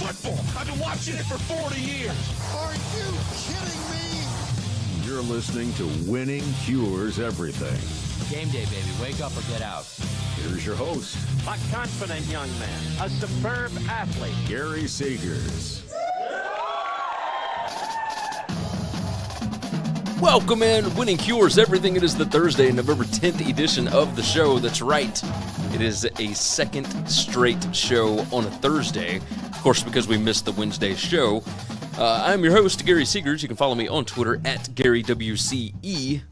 football. I've been watching it for 40 years. Are you kidding me? You're listening to Winning Cures Everything. Gameday, baby. Wake up or get out. Here's your host, A confident young man, a superb athlete. Gary Seegers. Welcome in, Winning Cures Everything. It is the Thursday, November 10th edition of the show. That's right. It is a second straight show on a Thursday. Of course, because we missed the Wednesday show. I'm your host, Gary Seegers. You can follow me on Twitter at GaryWCE.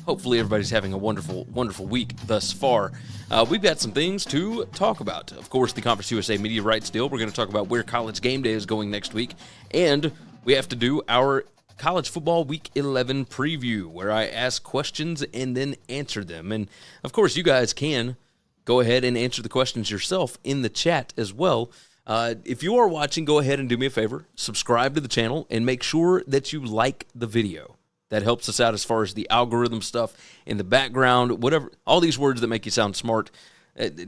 Hopefully everybody's having a wonderful, wonderful week thus far. We've got some things to talk about. Of course, the Conference USA media rights deal. We're going to talk about where College Game Day is going next week. And we have to do our College Football Week 11 preview, where I ask questions and then answer them. And, of course, you guys can go ahead and answer the questions yourself in the chat as well. If you are watching, go ahead and do me a favor. Subscribe to the channel and make sure that you like the video. That helps us out as far as the algorithm stuff in the background, whatever. All these words that make you sound smart,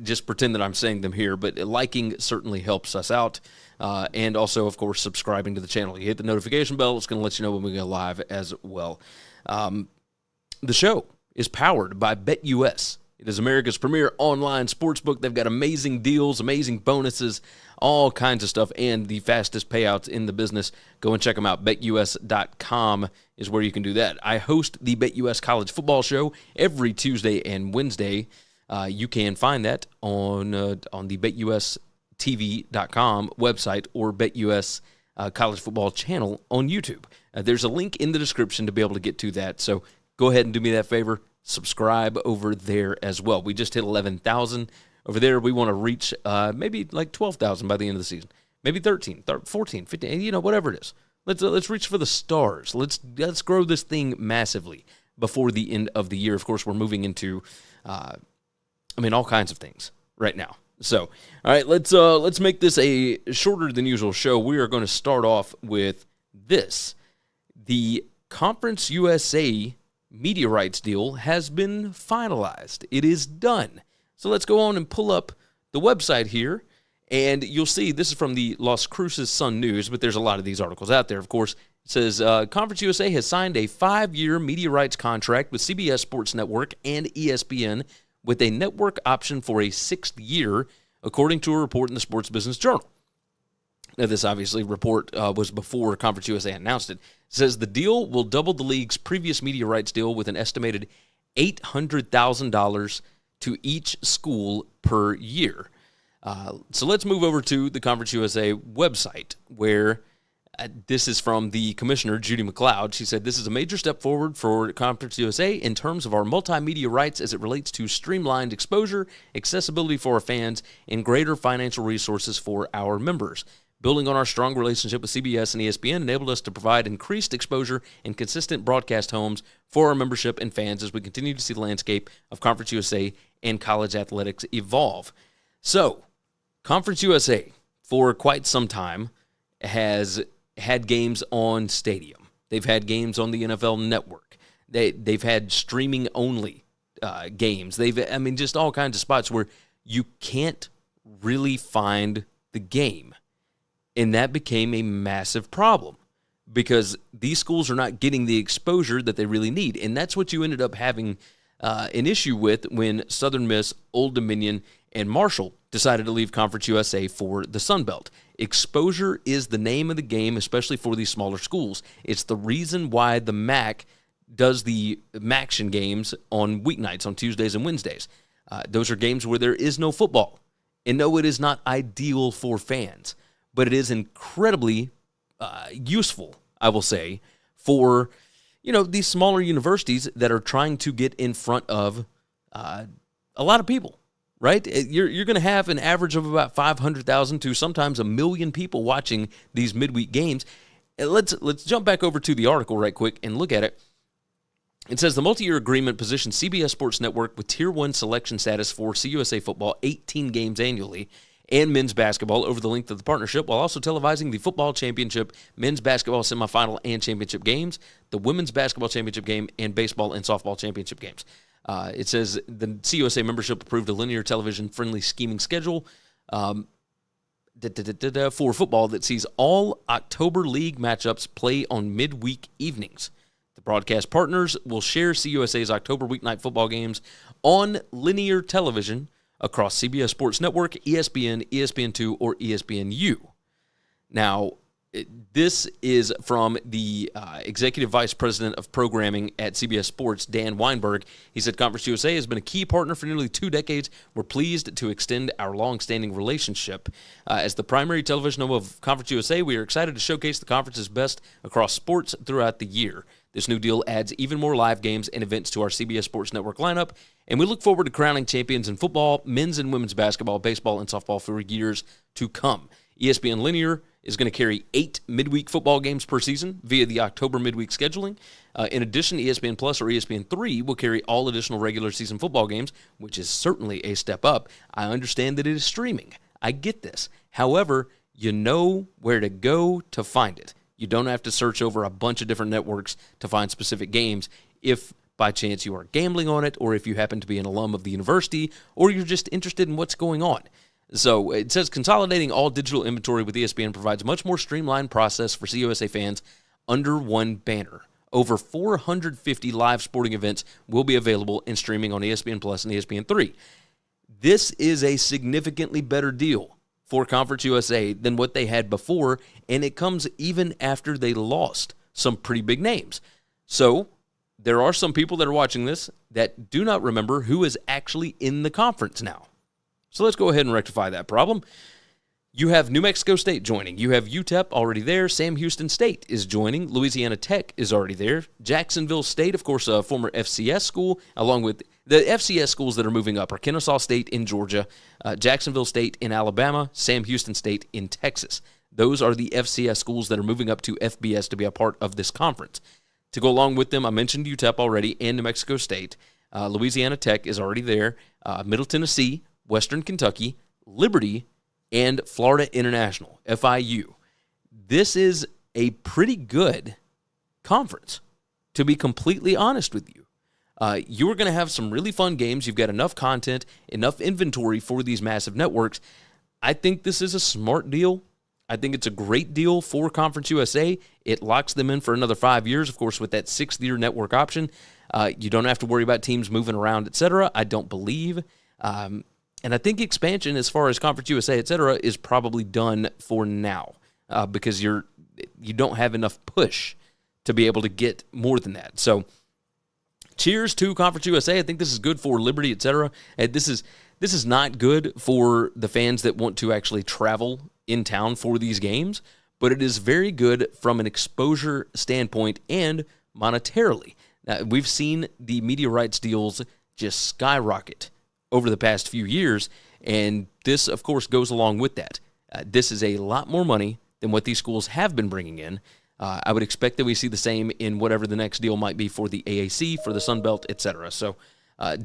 just pretend that I'm saying them here. But liking certainly helps us out. And also, of course, subscribing to the channel. You hit the notification bell. It's going to let you know when we go live as well. The show is powered by BetUS. It is America's premier online sportsbook. They've got amazing deals, amazing bonuses, all kinds of stuff, and the fastest payouts in the business. Go and check them out. BetUS.com is where you can do that. I host the BetUS College Football Show every Tuesday and Wednesday. You can find that on the BetUSTV.com website or BetUS College Football channel on YouTube. There's a link in the description to be able to get to that, so go ahead and do me that favor. Subscribe over there as well. We just hit 11,000 over there. We want to reach maybe like 12,000 by the end of the season. Maybe 13, 14, 15, whatever it is. Let's reach for the stars. Let's grow this thing massively before the end of the year. Of course, we're moving into all kinds of things right now. So, all right, let's make this a shorter than usual show. We are going to start off with this. The Conference USA media rights deal has been finalized. It is done. So let's go on and pull up the website here, and you'll see this is from the Las Cruces Sun News, but there's a lot of these articles out there, of course. It says, Conference USA has signed a 5-year media rights contract with CBS Sports Network and ESPN with a network option for a 6th year, according to a report in the Sports Business Journal. Now, this obviously report was before Conference USA announced it. It says the deal will double the league's previous media rights deal with an estimated $800,000 to each school per year. So let's move over to the Conference USA website, where this is from the commissioner, Judy McLeod. She said, this is a major step forward for Conference USA in terms of our multimedia rights as it relates to streamlined exposure, accessibility for our fans, and greater financial resources for our members. Building on our strong relationship with CBS and ESPN enabled us to provide increased exposure and consistent broadcast homes for our membership and fans as we continue to see the landscape of Conference USA and college athletics evolve. So, Conference USA, for quite some time, has had games on Stadium. They've had games on the NFL Network. They've had streaming-only games. Just all kinds of spots where you can't really find the game. And that became a massive problem because these schools are not getting the exposure that they really need. And that's what you ended up having an issue with when Southern Miss, Old Dominion, and Marshall decided to leave Conference USA for the Sun Belt. Exposure is the name of the game, especially for these smaller schools. It's the reason why the MAC does the MACtion games on weeknights, on Tuesdays and Wednesdays. Those are games where there is no football. And no, it is not ideal for fans, but it is incredibly useful, I will say, for these smaller universities that are trying to get in front of a lot of people, right? You're going to have an average of about 500,000 to sometimes 1 million people watching these midweek games. And let's jump back over to the article right quick and look at it. It says the multi-year agreement positions CBS Sports Network with Tier 1 selection status for CUSA football 18 games annually and men's basketball over the length of the partnership, while also televising the football championship, men's basketball semifinal and championship games, the women's basketball championship game, and baseball and softball championship games. It says the CUSA membership approved a linear television-friendly scheming schedule. for football that sees all October league matchups play on midweek evenings. The broadcast partners will share CUSA's October weeknight football games on linear television across CBS Sports Network, ESPN, ESPN2, or ESPNU. Now, this is from the Executive Vice President of Programming at CBS Sports, Dan Weinberg. He said, Conference USA has been a key partner for nearly 2 decades. We're pleased to extend our long-standing relationship. As the primary television home of Conference USA, we are excited to showcase the conference's best across sports throughout the year. This new deal adds even more live games and events to our CBS Sports Network lineup, and we look forward to crowning champions in football, men's and women's basketball, baseball, and softball for years to come. ESPN Linear is going to carry 8 midweek football games per season via the October midweek scheduling. In addition, ESPN Plus or ESPN3 will carry all additional regular season football games, which is certainly a step up. I understand that it is streaming. I get this. However, you know where to go to find it. You don't have to search over a bunch of different networks to find specific games if by chance you are gambling on it, or if you happen to be an alum of the university, or you're just interested in what's going on. So it says consolidating all digital inventory with ESPN provides a much more streamlined process for CUSA fans under one banner. Over 450 live sporting events will be available in streaming on ESPN Plus and ESPN3. This is a significantly better deal for Conference USA than what they had before, and it comes even after they lost some pretty big names. So there are some people that are watching this that do not remember who is actually in the conference now. So let's go ahead and rectify that problem. You have New Mexico State joining. You have UTEP already there. Sam Houston State is joining. Louisiana Tech is already there. Jacksonville State, of course, a former FCS school, along with the FCS schools that are moving up are Kennesaw State in Georgia, Jacksonville State in Alabama, Sam Houston State in Texas. Those are the FCS schools that are moving up to FBS to be a part of this conference. To go along with them, I mentioned UTEP already and New Mexico State. Louisiana Tech is already there. Middle Tennessee, Western Kentucky, Liberty, and Florida International, FIU. This is a pretty good conference, to be completely honest with you. You're going to have some really fun games. You've got enough content, enough inventory for these massive networks. I think this is a smart deal. I think it's a great deal for Conference USA. It locks them in for another 5 years, of course, with that 6th-year network option. You don't have to worry about teams moving around, etc. I don't believe. And I think expansion as far as Conference USA, et cetera, is probably done for now because you don't have enough push to be able to get more than that. So cheers to Conference USA. I think this is good for Liberty, et cetera. And this is not good for the fans that want to actually travel in town for these games, but it is very good from an exposure standpoint and monetarily. Now, we've seen the media rights deals just skyrocket over the past few years, and this, of course, goes along with that. This is a lot more money than what these schools have been bringing in. I would expect that we see the same in whatever the next deal might be for the AAC, for the Sun Belt, etc. So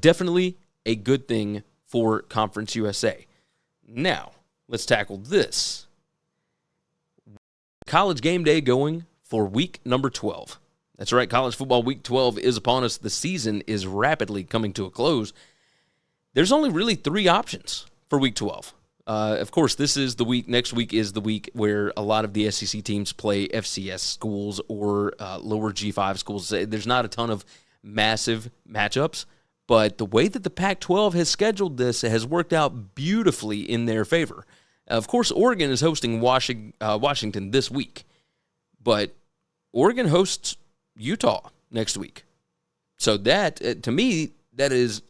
definitely a good thing for Conference USA. Now, let's tackle this. College game day going for week number 12. That's right, college football week 12 is upon us. The season is rapidly coming to a close. There's only really 3 options for Week 12. Of course, this is the week. Next week is the week where a lot of the SEC teams play FCS schools or lower G5 schools. There's not a ton of massive matchups, but the way that the Pac-12 has scheduled this has worked out beautifully in their favor. Of course, Oregon is hosting Washington this week, but Oregon hosts Utah next week. So that, to me, that is,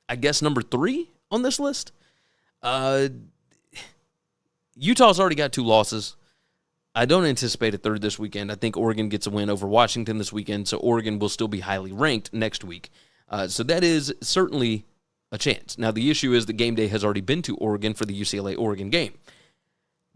I guess, number 3 on this list. Utah's already got 2 losses. I don't anticipate a third this weekend. I think Oregon gets a win over Washington this weekend, so Oregon will still be highly ranked next week. So that is certainly a chance. Now, the issue is that Gameday has already been to Oregon for the UCLA-Oregon game.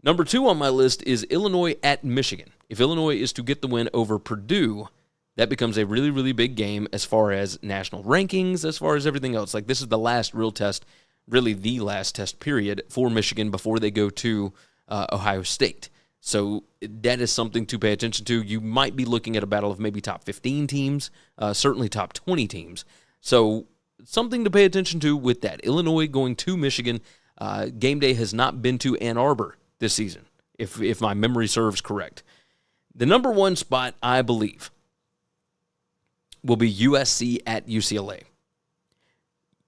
Number 2 on my list is Illinois at Michigan. If Illinois is to get the win over Purdue, that becomes a really, really big game as far as national rankings, as far as everything else. Like, this is the last real test, really the last test period for Michigan before they go to Ohio State. So that is something to pay attention to. You might be looking at a battle of maybe top 15 teams, certainly top 20 teams. So something to pay attention to with that. Illinois going to Michigan. Gameday has not been to Ann Arbor this season, if my memory serves correct. The number one spot, I believe, will be USC at UCLA.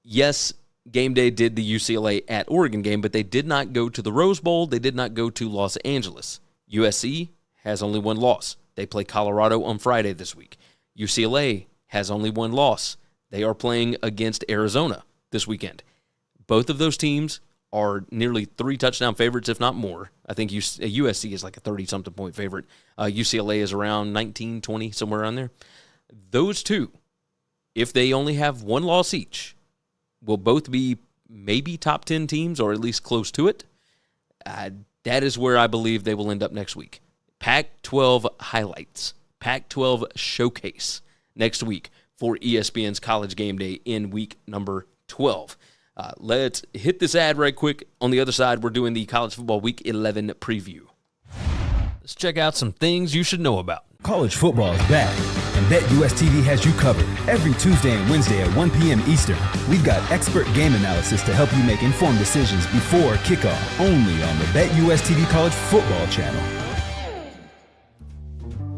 Yes, Gameday did the UCLA at Oregon game, but they did not go to the Rose Bowl. They did not go to Los Angeles. USC has only one loss. They play Colorado on Friday this week. UCLA has only one loss. They are playing against Arizona this weekend. Both of those teams are nearly 3 touchdown favorites, if not more. I think USC is like a 30-something point favorite. UCLA is around 19, 20, somewhere around there. Those two, if they only have one loss each, will both be maybe top 10 teams or at least close to it. That is where I believe they will end up next week. Pac-12 highlights, Pac-12 showcase next week for ESPN's College Game Day in week number 12. Let's hit this ad right quick. On the other side, we're doing the College Football Week 11 preview. Let's check out some things you should know about. College football is back, and BetUS TV has you covered. Every Tuesday and Wednesday at 1 p.m. Eastern, we've got expert game analysis to help you make informed decisions before kickoff, only on the BetUS TV College Football Channel.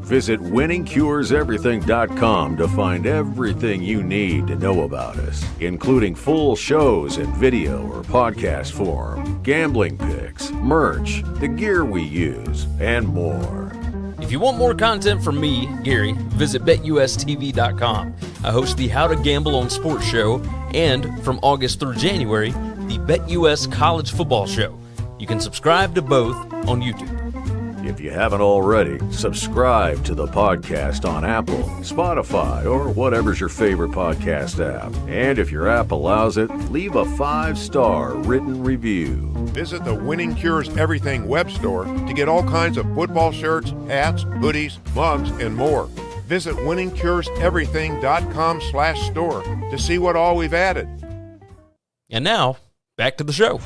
Visit winningcureseverything.com to find everything you need to know about us, including full shows in video or podcast form, gambling picks, merch, the gear we use, and more. If you want more content from me, Gary, visit BetUSTV.com. I host the How to Gamble on Sports show, and from August through January, the BetUS College Football Show. You can subscribe to both on YouTube. If you haven't already, subscribe to the podcast on Apple, Spotify, or whatever's your favorite podcast app. And if your app allows it, leave a 5-star written review. Visit the Winning Cures Everything web store to get all kinds of football shirts, hats, hoodies, mugs, and more. Visit winningcureseverything.com/store to see what all we've added. And now, back to the show.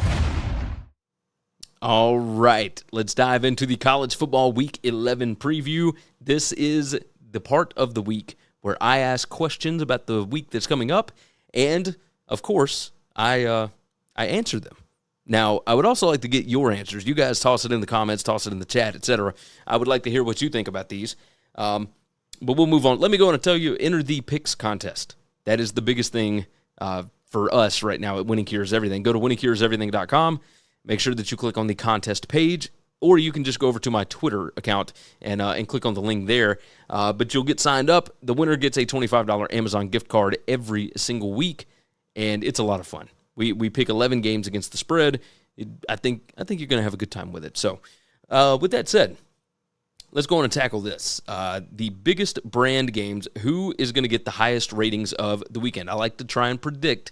All right, let's dive into the College Football Week 11 preview. This is the part of the week where I ask questions about the week that's coming up, and, of course, I answer them. Now, I would also like to get your answers. You guys toss it in the comments, toss it in the chat, etc. I would like to hear what you think about these. But we'll move on. Let me go on and tell you, enter the picks contest. That is the biggest thing for us right now at Winning Cures Everything. Go to winningcureseverything.com. Make sure that you click on the contest page, or you can just go over to my Twitter account and click on the link there. But you'll get signed up. The winner gets a $25 Amazon gift card every single week, and it's a lot of fun. We pick 11 games against the spread. I think you're going to have a good time with it. So, with that said, let's go on and tackle this. The biggest brand games. Who is going to get the highest ratings of the weekend? I like to try and predict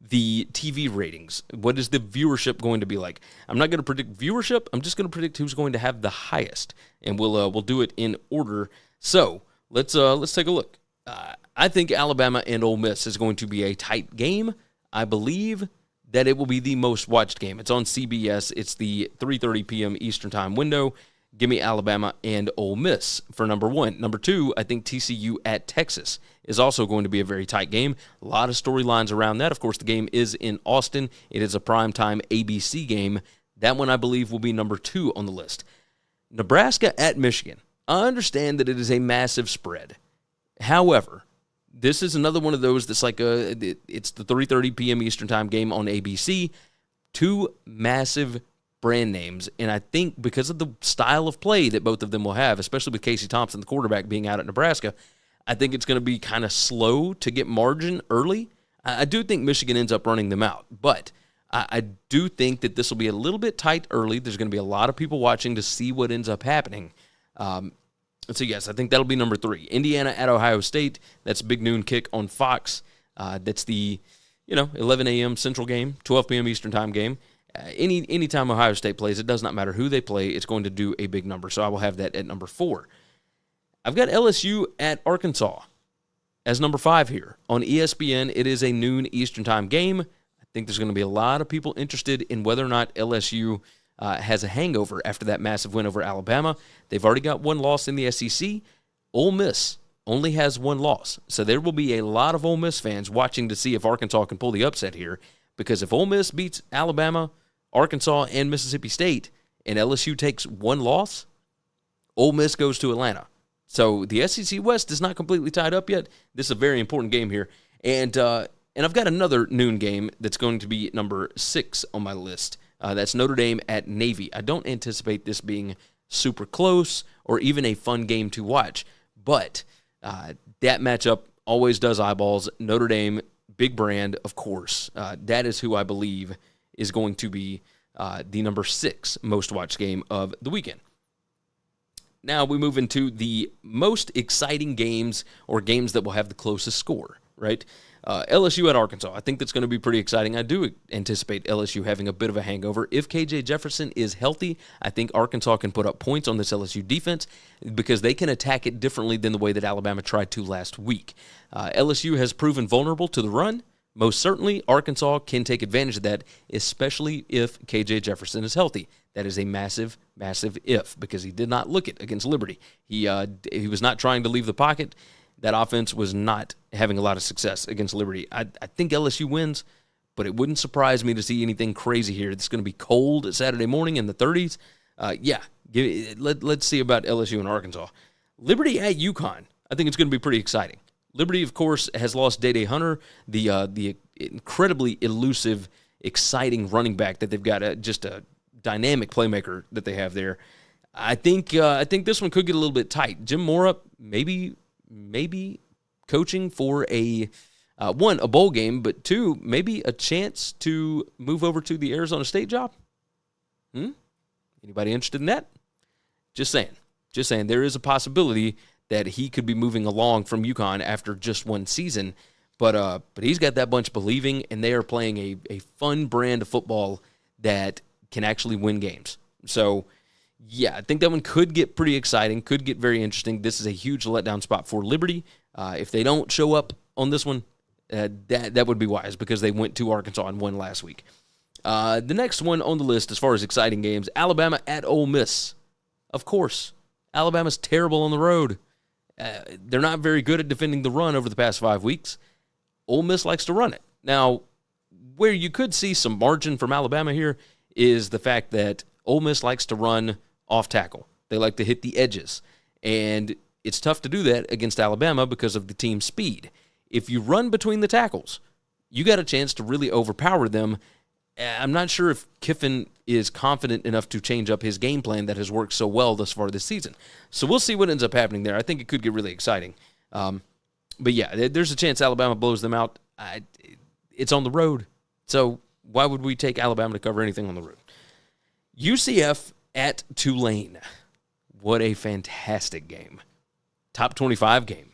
the TV ratings. What is the viewership going to be like? I'm not going to predict viewership. I'm just going to predict who's going to have the highest, and we'll do it in order. So let's take a look. I think Alabama and Ole Miss is going to be a tight game. I believe that it will be the most watched game. It's on CBS. It's the 3:30 p.m. Eastern time window. Give me Alabama and Ole Miss for number one. Number two, I think TCU at Texas is also going to be a very tight game. A lot of storylines around that. Of course, the game is in Austin. It is a primetime ABC game. That one, I believe, will be number two on the list. Nebraska at Michigan. I understand that it is a massive spread. However, this is another one of those that's like it's the 3:30 p.m. Eastern time game on ABC. Two massive brand names, and I think because of the style of play that both of them will have, especially with Casey Thompson, the quarterback, being out at Nebraska, I think it's going to be kind of slow to get margin early. I do think Michigan ends up running them out, but I do think that this will be a little bit tight early. There's going to be a lot of people watching to see what ends up happening. So, yes, I think that'll be number three. Indiana at Ohio State. That's a big noon kick on Fox. That's the 11 a.m. Central game, 12 p.m. Eastern time game. Any time Ohio State plays, it does not matter who they play, it's going to do a big number. So I will have that at number 4. I've got LSU at Arkansas as number 5 here. On ESPN, it is a noon Eastern time game. I think there's going to be a lot of people interested in whether or not LSU has a hangover after that massive win over Alabama. They've already got one loss in the SEC. Ole Miss only has one loss. So there will be a lot of Ole Miss fans watching to see if Arkansas can pull the upset here, because if Ole Miss beats Alabama Arkansas and Mississippi State, and LSU takes one loss, Ole Miss goes to Atlanta. So the SEC West is not completely tied up yet. This is a very important game here. And I've got another noon game that's going to be number 6 on my list. That's Notre Dame at Navy. I don't anticipate this being super close or even a fun game to watch, but that matchup always does eyeballs. Notre Dame, big brand, of course. That is who I believe is going to be the number 6 most watched game of the weekend. Now we move into the most exciting games or games that will have the closest score, right? LSU at Arkansas. I think that's going to be pretty exciting. I do anticipate LSU having a bit of a hangover. If KJ Jefferson is healthy, I think Arkansas can put up points on this LSU defense because they can attack it differently than the way that Alabama tried to last week. LSU has proven vulnerable to the run. Most certainly, Arkansas can take advantage of that, especially if KJ Jefferson is healthy. That is a massive, massive if, because he did not look it against Liberty. He was not trying to leave the pocket. That offense was not having a lot of success against Liberty. I think LSU wins, but it wouldn't surprise me to see anything crazy here. It's going to be cold Saturday morning in the 30s. Let's see about LSU and Arkansas. Liberty at UConn. I think it's going to be pretty exciting. Liberty, of course, has lost Day Hunter, the incredibly elusive, exciting running back that they've got, just a dynamic playmaker that they have there. I think this one could get a little bit tight. Jim Mora maybe coaching for a bowl game, but 2, maybe a chance to move over to the Arizona State job. Anybody interested in that? Just saying. There is a possibility that he could be moving along from UConn after just one season, but he's got that bunch believing, and they are playing a fun brand of football that can actually win games. So, yeah, I think that one could get pretty exciting, could get very interesting. This is a huge letdown spot for Liberty. If they don't show up on this one, that would be wise because they went to Arkansas and won last week. The next one on the list as far as exciting games, Alabama at Ole Miss. Of course, Alabama's terrible on the road. They're not very good at defending the run over the past 5 weeks. Ole Miss likes to run it. Now, where you could see some margin from Alabama here is the fact that Ole Miss likes to run off tackle. They like to hit the edges. And it's tough to do that against Alabama because of the team's speed. If you run between the tackles, you got a chance to really overpower them. I'm not sure if Kiffin is confident enough to change up his game plan that has worked so well thus far this season. So we'll see what ends up happening there. I think it could get really exciting. But yeah, there's a chance Alabama blows them out. It's on the road. So why would we take Alabama to cover anything on the road? UCF at Tulane. What a fantastic game. Top 25 game.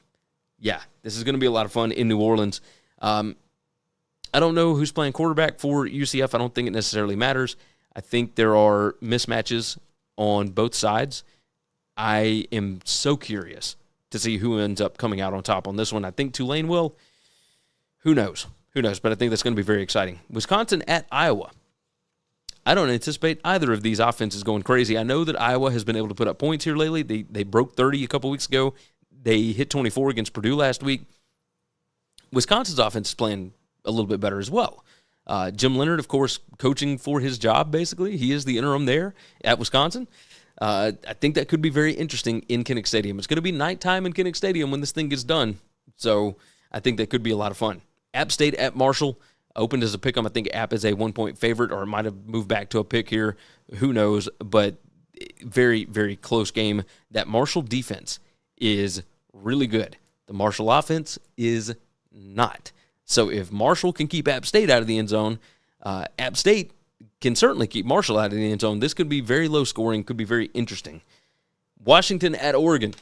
Yeah, this is going to be a lot of fun in New Orleans. I don't know who's playing quarterback for UCF. I don't think it necessarily matters. I think there are mismatches on both sides. I am so curious to see who ends up coming out on top on this one. I think Tulane will. Who knows? But I think that's going to be very exciting. Wisconsin at Iowa. I don't anticipate either of these offenses going crazy. I know that Iowa has been able to put up points here lately. They broke 30 a couple weeks ago. They hit 24 against Purdue last week. Wisconsin's offense is playing a little bit better as well. Jim Leonard, of course, coaching for his job, basically. He is the interim there at Wisconsin. I think that could be very interesting in Kinnick Stadium. It's going to be nighttime in Kinnick Stadium when this thing gets done. So I think that could be a lot of fun. App State at Marshall. Opened as a pick 'em. I think App is a 1-point favorite, or it might have moved back to a pick here. Who knows? But very, very close game. That Marshall defense is really good. The Marshall offense is not. So if Marshall can keep App State out of the end zone, App State can certainly keep Marshall out of the end zone. This could be very low scoring, could be very interesting. Washington at Oregon.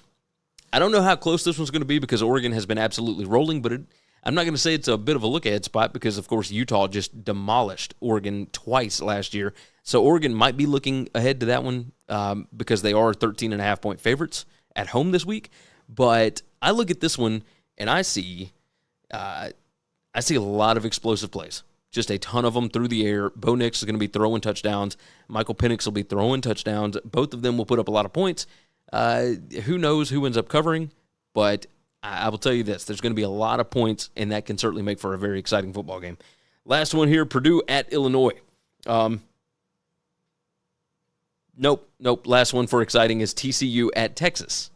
I don't know how close this one's going to be because Oregon has been absolutely rolling, but I'm not going to say it's a bit of a look-ahead spot because, of course, Utah just demolished Oregon twice last year. So Oregon might be looking ahead to that one because they are 13.5-point favorites at home this week. But I look at this one and I see a lot of explosive plays. Just a ton of them through the air. Bo Nix is going to be throwing touchdowns. Michael Penix will be throwing touchdowns. Both of them will put up a lot of points. Who knows who ends up covering, but I will tell you this. There's going to be a lot of points, and that can certainly make for a very exciting football game. Last one here, Purdue at Illinois. Nope. Last one for exciting is TCU at Texas.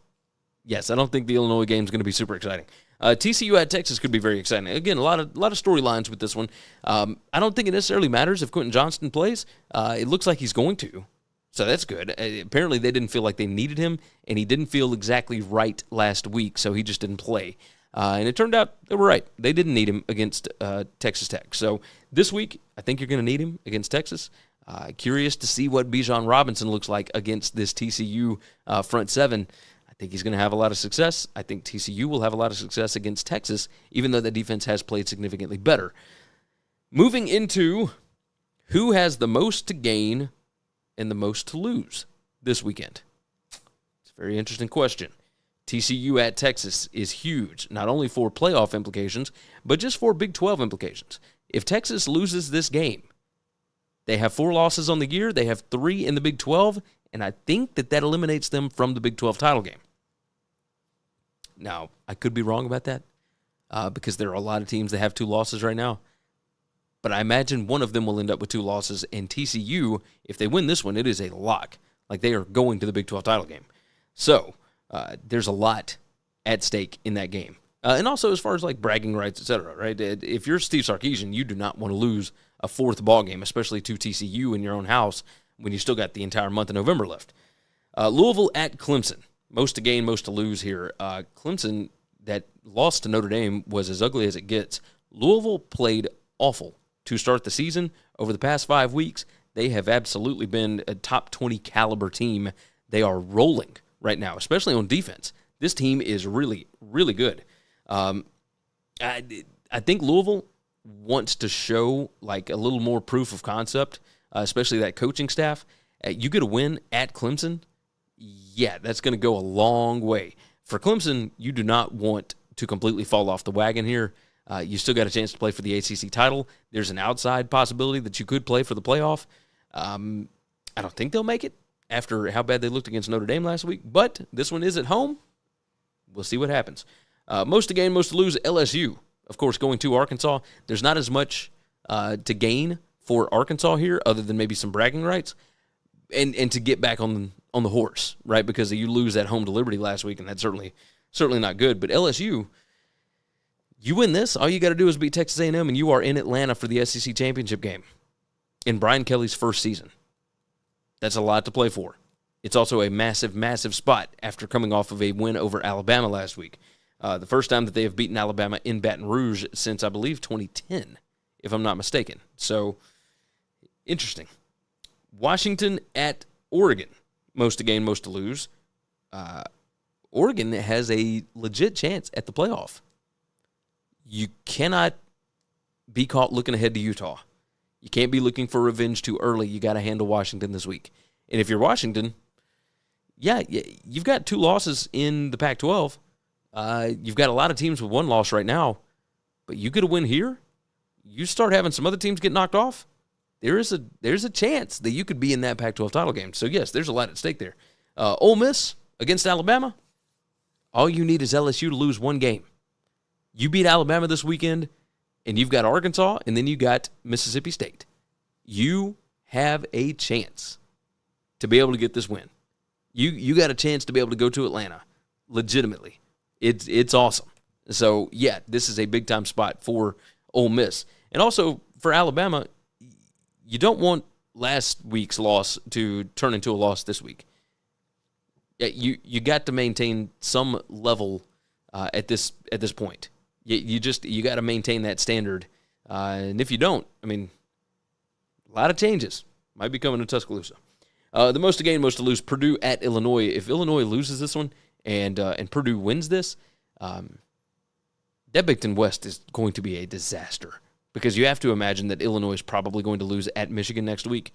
Yes, I don't think the Illinois game is going to be super exciting. TCU at Texas could be very exciting. Again, a lot of storylines with this one. I don't think it necessarily matters if Quentin Johnston plays. It looks like he's going to, so that's good. Apparently, they didn't feel like they needed him, and he didn't feel exactly right last week, so he just didn't play. And it turned out they were right. They didn't need him against Texas Tech. So this week, I think you're going to need him against Texas. Curious to see what Bijan Robinson looks like against this TCU front seven. I think he's going to have a lot of success. I think TCU will have a lot of success against Texas, even though the defense has played significantly better. Moving into who has the most to gain and the most to lose this weekend. It's a very interesting question. TCU at Texas is huge, not only for playoff implications, but just for Big 12 implications. If Texas loses this game, they have 4 losses on the year, they have 3 in the Big 12, and I think that eliminates them from the Big 12 title game. Now, I could be wrong about that because there are a lot of teams that have 2 losses right now. But I imagine one of them will end up with 2 losses. And TCU, if they win this one, it is a lock. Like they are going to the Big 12 title game. So there's a lot at stake in that game. And also as far as like bragging rights, et cetera, right? If you're Steve Sarkisian, you do not want to lose a 4th ball game, especially to TCU in your own house when you still got the entire month of November left. Louisville at Clemson. Most to gain, most to lose here. Clemson, that loss to Notre Dame was as ugly as it gets. Louisville played awful to start the season. Over the past 5 weeks, they have absolutely been a top 20 caliber team. They are rolling right now, especially on defense. This team is really, really good. I think Louisville wants to show like a little more proof of concept, especially that coaching staff. You get a win at Clemson, yeah, that's going to go a long way. For Clemson, you do not want to completely fall off the wagon here. You still got a chance to play for the ACC title. There's an outside possibility that you could play for the playoff. I don't think they'll make it after how bad they looked against Notre Dame last week, but this one is at home. We'll see what happens. Most to gain, most to lose, LSU, of course, going to Arkansas. There's not as much to gain for Arkansas here other than maybe some bragging rights and to get back on the horse, right? Because you lose at home to Liberty last week, and that's certainly not good. But LSU, you win this, all you got to do is beat Texas A&M, and you are in Atlanta for the SEC championship game in Brian Kelly's first season. That's a lot to play for. It's also a massive, massive spot after coming off of a win over Alabama last week. The first time that they have beaten Alabama in Baton Rouge since, I believe, 2010, if I'm not mistaken. So, interesting. Washington at Oregon. Most to gain, most to lose. Oregon has a legit chance at the playoff. You cannot be caught looking ahead to Utah. You can't be looking for revenge too early. You got to handle Washington this week. And if you're Washington, yeah, you've got 2 losses in the Pac-12. You've got a lot of teams with 1 loss right now. But you get a win here, you start having some other teams get knocked off, there's a chance that you could be in that Pac-12 title game. So, yes, there's a lot at stake there. Ole Miss against Alabama, all you need is LSU to lose 1 game. You beat Alabama this weekend, and you've got Arkansas, and then you got Mississippi State. You have a chance to be able to get this win. You got a chance to be able to go to Atlanta, legitimately. It's awesome. So, yeah, this is a big-time spot for Ole Miss. And also, for Alabama, you don't want last week's loss to turn into a loss this week. You got to maintain some level at this point. You got to maintain that standard. And if you don't, I mean, a lot of changes might be coming to Tuscaloosa. The most to gain, most to lose, Purdue at Illinois. If Illinois loses this one and Purdue wins this, that Big Ten West is going to be a disaster because you have to imagine that Illinois is probably going to lose at Michigan next week.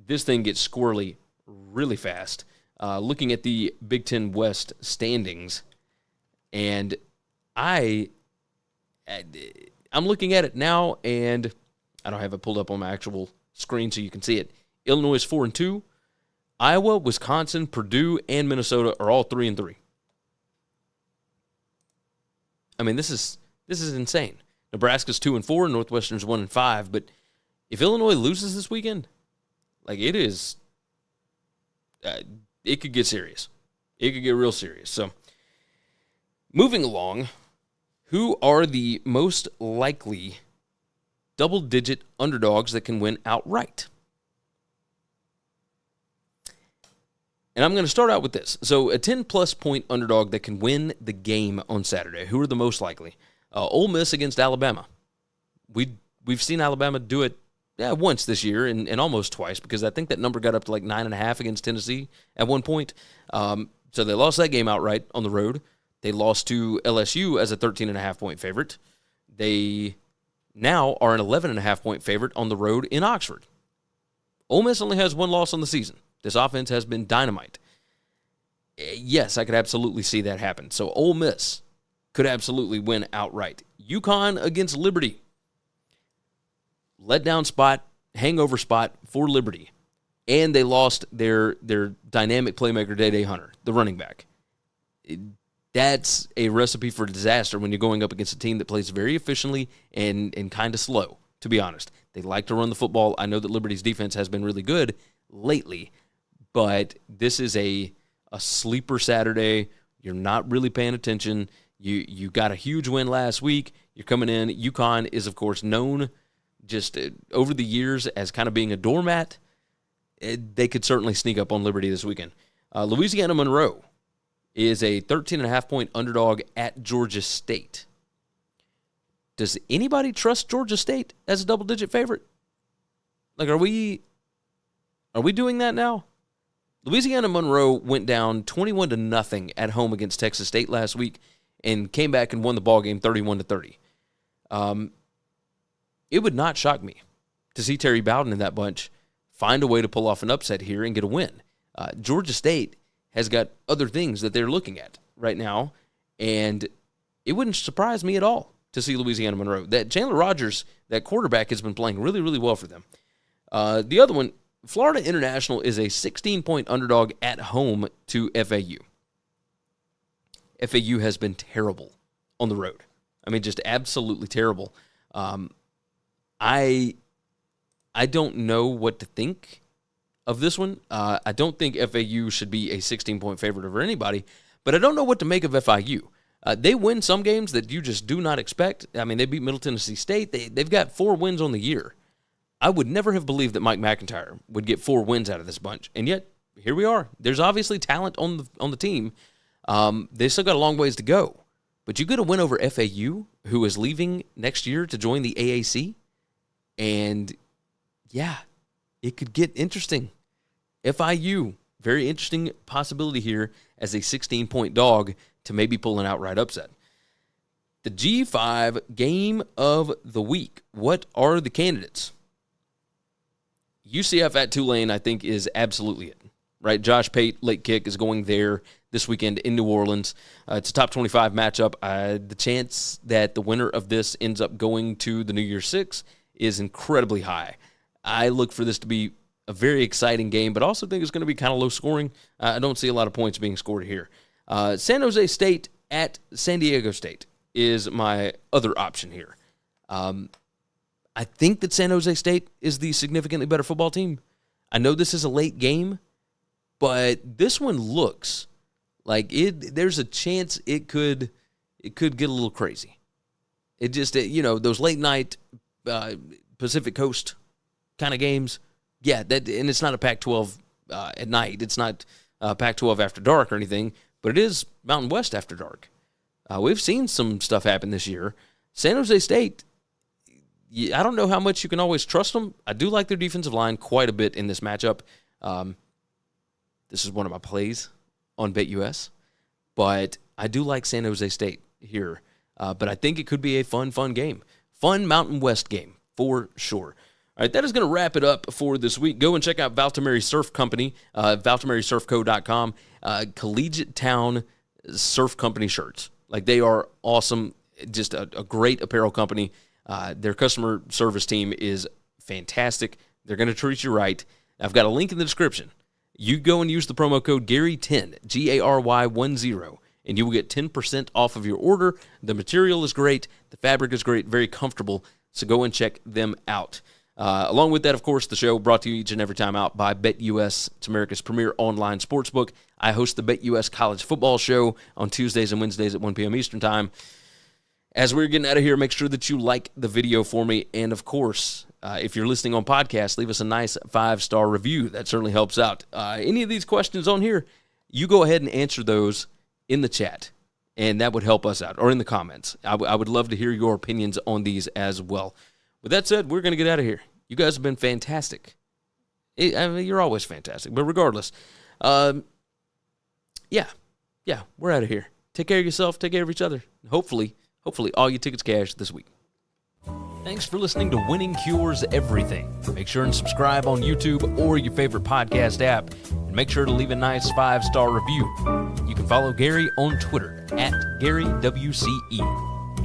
This thing gets squirrely really fast. Looking at the Big Ten West standings, and I'm looking at it now, and I don't have it pulled up on my actual screen so you can see it. Illinois is 4-2. Iowa, Wisconsin, Purdue, and Minnesota are all 3-3. I mean, this is insane. Nebraska's 2-4, Northwestern's 1-5. But if Illinois loses this weekend, like it is it could get serious. It could get real serious. So, moving along, who are the most likely double-digit underdogs that can win outright? And I'm going to start out with this. So, a 10-plus point underdog that can win the game on Saturday. Who are the most likely? Ole Miss against Alabama. We've seen Alabama do it once this year and almost twice, because I think that number got up to like 9.5 against Tennessee at one point. So they lost that game outright on the road. They lost to LSU as a 13.5-point favorite. They now are an 11.5-point favorite on the road in Oxford. Ole Miss only has one loss on the season. This offense has been dynamite. Yes, I could absolutely see that happen. So Ole Miss could absolutely win outright. UConn against Liberty. Letdown spot, hangover spot for Liberty. And they lost their dynamic playmaker, Day Hunter, the running back. That's a recipe for disaster when you're going up against a team that plays very efficiently and kind of slow, to be honest. They like to run the football. I know that Liberty's defense has been really good lately, but this is a sleeper Saturday. You're not really paying attention. You got a huge win last week. You're coming in. UConn is, of course, known just over the years as kind of being a doormat. They could certainly sneak up on Liberty this weekend. Louisiana Monroe is a 13.5-point underdog at Georgia State. Does anybody trust Georgia State as a double-digit favorite? Like, are we doing that now? Louisiana Monroe went down 21-0 at home against Texas State last week and came back and won the ballgame 31-30. It would not shock me to see Terry Bowden in that bunch find a way to pull off an upset here and get a win. Georgia State has got other things that they're looking at right now, and it wouldn't surprise me at all to see Louisiana Monroe. That Chandler Rogers, that quarterback, has been playing really, really well for them. The other one, Florida International is a 16-point underdog at home to FAU. FAU has been terrible on the road. I mean, just absolutely terrible. I don't know what to think of this one. I don't think FAU should be a 16-point favorite over anybody, but I don't know what to make of FIU. They win some games that you just do not expect. I mean, they beat Middle Tennessee State. They've got 4 wins on the year. I would never have believed that Mike McIntyre would get 4 wins out of this bunch, and yet here we are. There's obviously talent on the team. They still got a long ways to go, but you get a win over FAU, who is leaving next year to join the AAC, and yeah, it could get interesting. FIU, very interesting possibility here as a 16-point dog to maybe pull an outright upset. The G5 game of the week. What are the candidates? UCF at Tulane, I think, is absolutely it. Right? Josh Pate, late kick, is going there this weekend in New Orleans. It's a top 25 matchup. The chance that the winner of this ends up going to the New Year's Six is incredibly high. I look for this to be a very exciting game, but also think it's going to be kind of low scoring. I don't see a lot of points being scored here. San Jose State at San Diego State is my other option here. I think that San Jose State is the significantly better football team. I know this is a late game, but this one looks like there's a chance it could get a little crazy. It just, those late night Pacific Coast kind of games. Yeah, and it's not a Pac-12 at night. It's not Pac-12 after dark or anything, but it is Mountain West after dark. We've seen some stuff happen this year. San Jose State, I don't know how much you can always trust them. I do like their defensive line quite a bit in this matchup. This is one of my plays on BetUS, but I do like San Jose State here. But I think it could be a fun game. Fun Mountain West game, for sure. All right, that is going to wrap it up for this week. Go and check out Valtameri Surf Company, ValtameriSurfCo.com, Collegiate Town Surf Company shirts. Like, they are awesome, just a great apparel company. Their customer service team is fantastic. They're going to treat you right. I've got a link in the description. You go and use the promo code Gary10, Gary10, and you will get 10% off of your order. The material is great. The fabric is great, very comfortable. So go and check them out. Along with that, of course, the show brought to you each and every time out by BetUS. It's America's premier online sportsbook. I host the BetUS College Football Show on Tuesdays and Wednesdays at 1 p.m. Eastern Time. As we're getting out of here, make sure that you like the video for me. And, of course, if you're listening on podcast, leave us a nice 5-star review. That certainly helps out. Any of these questions on here, you go ahead and answer those in the chat, and that would help us out, or in the comments. I would love to hear your opinions on these as well. With that said, we're going to get out of here. You guys have been fantastic. You're always fantastic, but regardless, we're out of here. Take care of yourself, take care of each other. Hopefully all your tickets cash this week. Thanks for listening to Winning Cures Everything. Make sure and subscribe on YouTube or your favorite podcast app, and make sure to leave a nice 5-star review. You can follow Gary on Twitter @GaryWCE,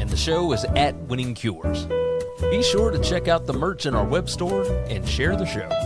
and the show is @Winning Cures. Be sure to check out the merch in our web store and share the show.